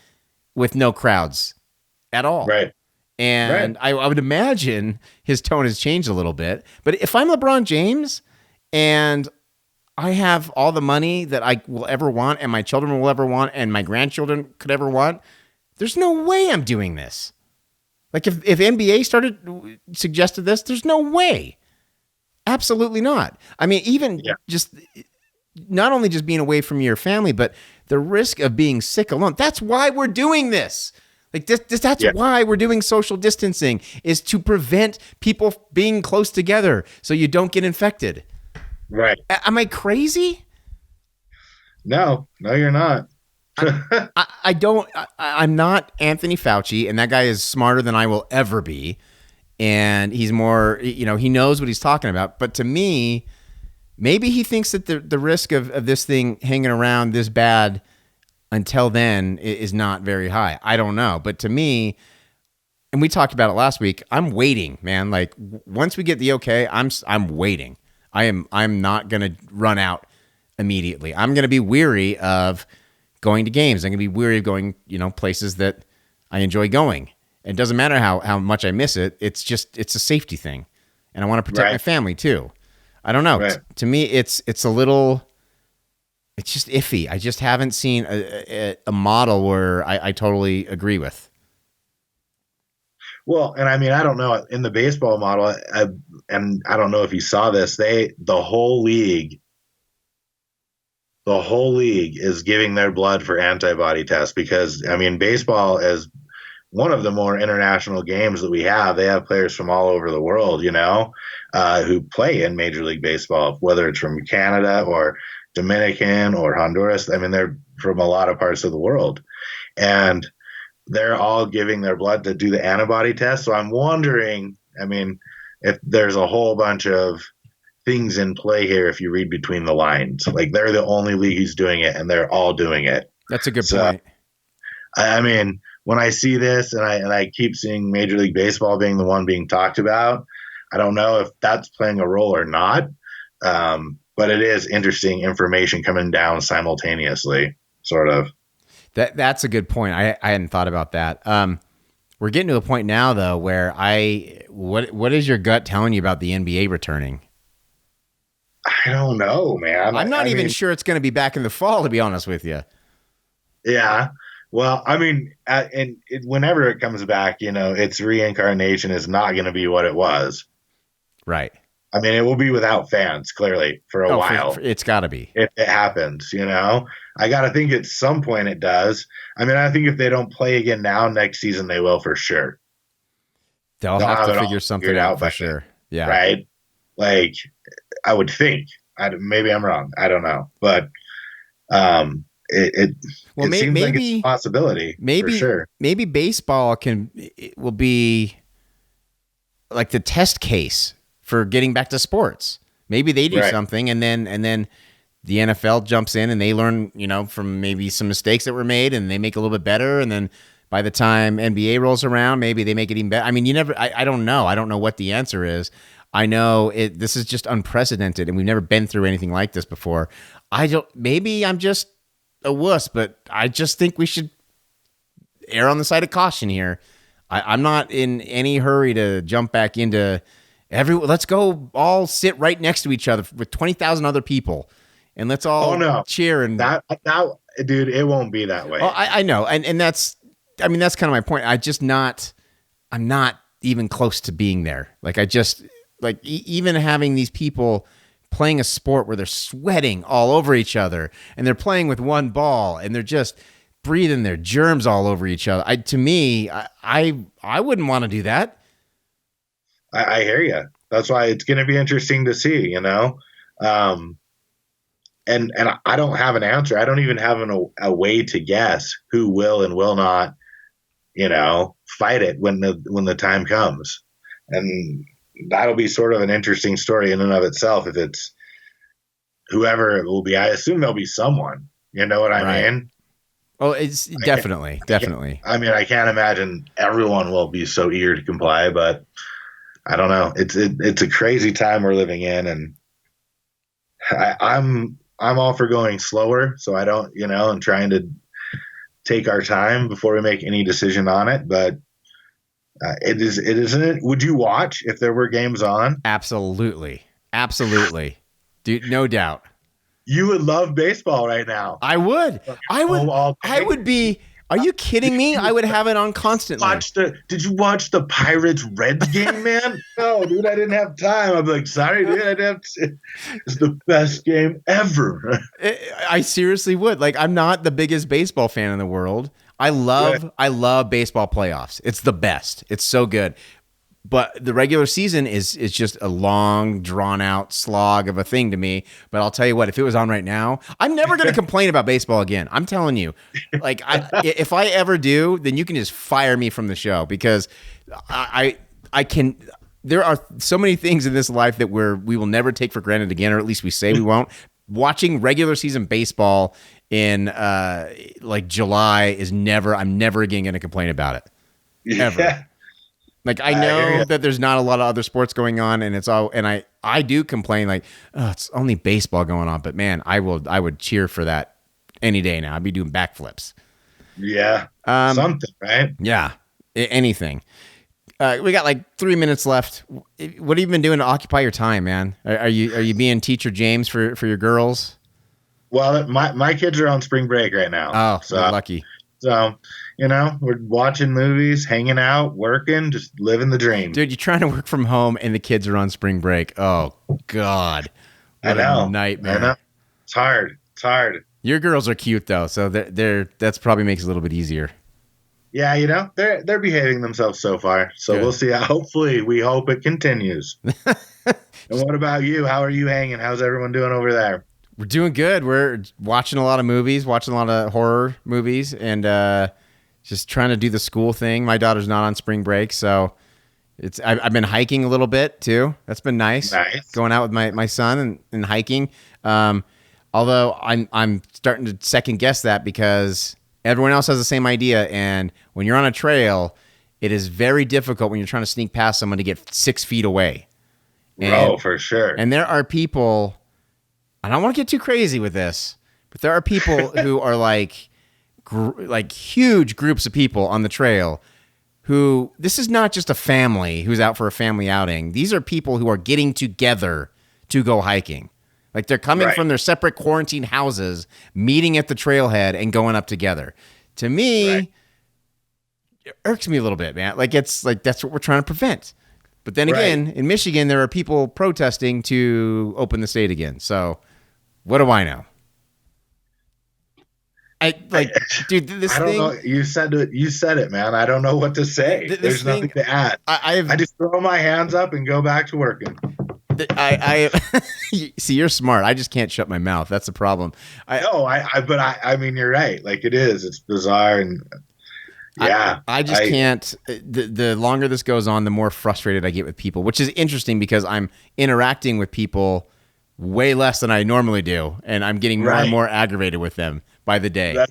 with no crowds at all. Right. And right. I would imagine his tone has changed a little bit. But if I'm LeBron James and I have all the money that I will ever want and my children will ever want and my grandchildren could ever want, there's no way I'm doing this. Like if NBA suggested this, there's no way. Absolutely not. I mean, even just not only just being away from your family, but the risk of being sick alone. That's why we're doing this. Like that's why we're doing social distancing, is to prevent people being close together so you don't get infected. Right. Am I crazy? No, you're not. I'm not Anthony Fauci, and that guy is smarter than I will ever be. And he's more, he knows what he's talking about. But to me, maybe he thinks that the risk of this thing hanging around this bad until then is not very high. I don't know. But to me, and we talked about it last week, I'm waiting, man. Like once we get the okay, I'm waiting. I'm not going to run out immediately. I'm going to be weary of going to games. I'm going to be weary of going, places that I enjoy going. It doesn't matter how much I miss it. It's a safety thing. And I want to protect my family too. I don't know. Right. To me, it's just iffy. I just haven't seen a model where I totally agree with. Well, and I mean, I don't know, in the baseball model, and I don't know if you saw this, the whole league the whole league is giving their blood for antibody tests because, I mean, baseball is one of the more international games that we have. They have players from all over the world, who play in Major League Baseball, whether it's from Canada or Dominican or Honduras. I mean, they're from a lot of parts of the world. And they're all giving their blood to do the antibody test. So I'm wondering, I mean, if there's a whole bunch of things in play here if you read between the lines. Like, they're the only league who's doing it, and they're all doing it. That's a good point. I mean, when I see this and I keep seeing Major League Baseball being the one being talked about, I don't know if that's playing a role or not. But it is interesting information coming down simultaneously, sort of. That's a good point. I hadn't thought about that. We're getting to a point now, though, where what is your gut telling you about the NBA returning? I don't know, man. I'm not even sure it's going to be back in the fall, to be honest with you. Yeah. Well, I mean, whenever it comes back, its reincarnation is not going to be what it was. Right. I mean, it will be without fans, clearly, for a while. It's got to be. If it happens, I got to think at some point it does. I mean, I think if they don't play again now, next season they will for sure. They'll have to figure something out for sure. Yeah. Right? Like, I would think. Maybe I'm wrong. I don't know. But it seems like it's a possibility. Maybe, for sure. Maybe baseball will be like the test case for getting back to sports. Maybe they do something, and then the NFL jumps in and they learn, from maybe some mistakes that were made, and they make it a little bit better. And then by the time NBA rolls around, maybe they make it even better. I mean, I don't know. I don't know what the answer is. I know this is just unprecedented, and we've never been through anything like this before. Maybe I'm just a wuss, but I just think we should err on the side of caution here. I'm not in any hurry to jump back into let's go all sit right next to each other with 20,000 other people, and let's all cheer. And that, dude, it won't be that way. Oh, I know. And that's kind of my point. I'm not even close to being there. Like, even having these people playing a sport where they're sweating all over each other and they're playing with one ball and they're just breathing their germs all over each other. I wouldn't want to do that. I hear you. That's why it's going to be interesting to see, And I don't have an answer. I don't even have a way to guess who will and will not, fight it when the time comes. And that'll be sort of an interesting story in and of itself. If it's whoever it will be, I assume there'll be someone. You know what I mean? Oh, it's definitely. I mean, I can't imagine everyone will be so eager to comply, but I don't know. It's a crazy time we're living in, and I'm all for going slower, so I don't, and trying to take our time before we make any decision on it. But it isn't it. Would you watch if there were games on? Absolutely, dude, no doubt. You would love baseball right now. I would. I would be. Are you kidding me? I would have it on constantly. Did you watch the Pirates Reds game, man? No, dude, I didn't have time. I'm like, sorry, dude, I didn't have to. It's the best game ever. I seriously would. Like, I'm not the biggest baseball fan in the world. I love baseball playoffs. It's the best. It's so good. But the regular season is just a long, drawn-out slog of a thing to me. But I'll tell you what, if it was on right now, I'm never going to complain about baseball again. I'm telling you. Like, if I ever do, then you can just fire me from the show, because I can. There are so many things in this life that we will never take for granted again, or at least we say we won't. Watching regular season baseball in like July is never. I'm never again going to complain about it. Ever. Yeah. Like, I know that there's not a lot of other sports going on, and I do complain, like, oh, it's only baseball going on, but man, I would cheer for that any day now. I'd be doing backflips. Yeah. Something, right? Yeah. Anything. We got like 3 minutes left. What have you been doing to occupy your time, man? Are you being teacher James for your girls? Well, my kids are on spring break right now. Oh, so you're lucky. So, we're watching movies, hanging out, working, just living the dream. Dude, you're trying to work from home and the kids are on spring break. Oh, God. What a nightmare. I know. It's hard. It's hard. Your girls are cute though, so that's probably makes it a little bit easier. Yeah, you know, they're behaving themselves so far. So Good. we'll see. Hopefully, we hope it continues. And what about you? How are you hanging? How's everyone doing over there? We're doing good. We're watching a lot of movies, watching a lot of horror movies, and just trying to do the school thing. My daughter's not on spring break, so I've been hiking a little bit too. That's been nice. Going out with my son and hiking. Although I'm starting to second guess that because everyone else has the same idea, and when you're on a trail, it is very difficult when you're trying to sneak past someone to get 6 feet away. Oh, for sure. And there are people, I don't want to get too crazy with this, but there are people who are like huge groups of people on the trail who, this is not just a family who's out for a family outing. These are people who are getting together to go hiking. Like they're coming from their separate quarantine houses, meeting at the trailhead and going up together. To me, it irks me a little bit, man. Like it's like, that's what we're trying to prevent. But then again, in Michigan, there are people protesting to open the state again. So what do I know? Dude, this I don't thing. know. You said it, man. I don't know what to say. There's nothing to add. I just throw my hands up and go back to working. I see, you're smart. I just can't shut my mouth. That's the problem. I mean, you're right. Like it is. It's bizarre and. Yeah, I just can't. The longer this goes on, the more frustrated I get with people, which is interesting because I'm interacting with people way less than I normally do, and I'm getting more and more aggravated with them by the day.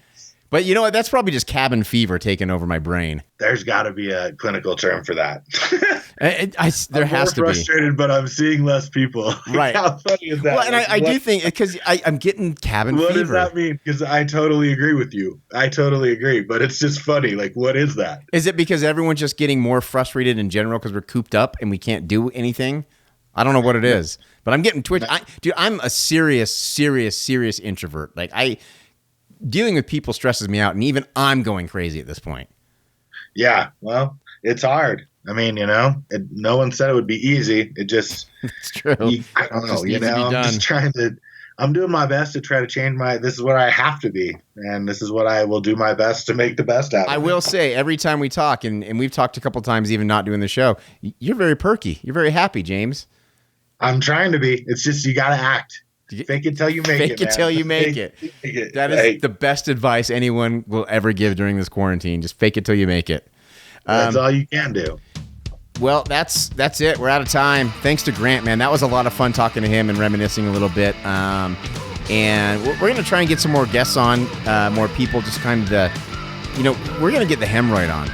But you know what? That's probably just cabin fever taking over my brain. There's got to be a clinical term for that. There has to be. I'm frustrated, but I'm seeing less people. Right. How funny is that? Well, and I do think because I'm getting cabin fever. What does that mean? Because I totally agree with you. I totally agree, but it's just funny. Like, what is that? Is it because everyone's just getting more frustrated in general because we're cooped up and we can't do anything? I don't know what it is, but I'm getting twitchy. Dude, I'm a serious introvert. Like dealing with people stresses me out, and even I'm going crazy at this point. Yeah, well, it's hard. I mean, you know, no one said it would be easy. It just, it's true. I don't know, you know, I'm doing my best to try to change this is what I have to be. And this is what I will do my best to make the best out of it. I will say every time we talk, and we've talked a couple times, even not doing the show, you're very perky. You're very happy, James. I'm trying to be. It's just, you got to act. Fake it till you make it. Fake it till you make it. That is the best advice anyone will ever give during this quarantine. Just fake it till you make it. That's all you can do. Well, that's it. We're out of time. Thanks to Grant, man. That was a lot of fun talking to him and reminiscing a little bit. And we're going to try and get some more guests on, more people, just kind of we're going to get the hemorrhoid on.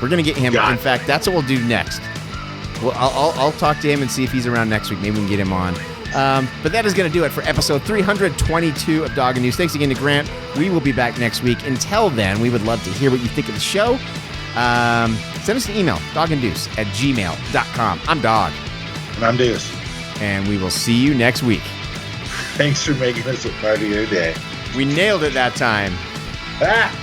We're going to get him. In fact, that's what we'll do next. Well, I'll talk to him and see if he's around next week. Maybe we can get him on. But that is going to do it for episode 322 of Dog and Deuce. Thanks again to Grant. We will be back next week. Until then, we would love to hear what you think of the show. Send us an email, doganddeuce@gmail.com. I'm Dog. And I'm Deuce. And we will see you next week. Thanks for making this a part of your day. We nailed it that time. Ah!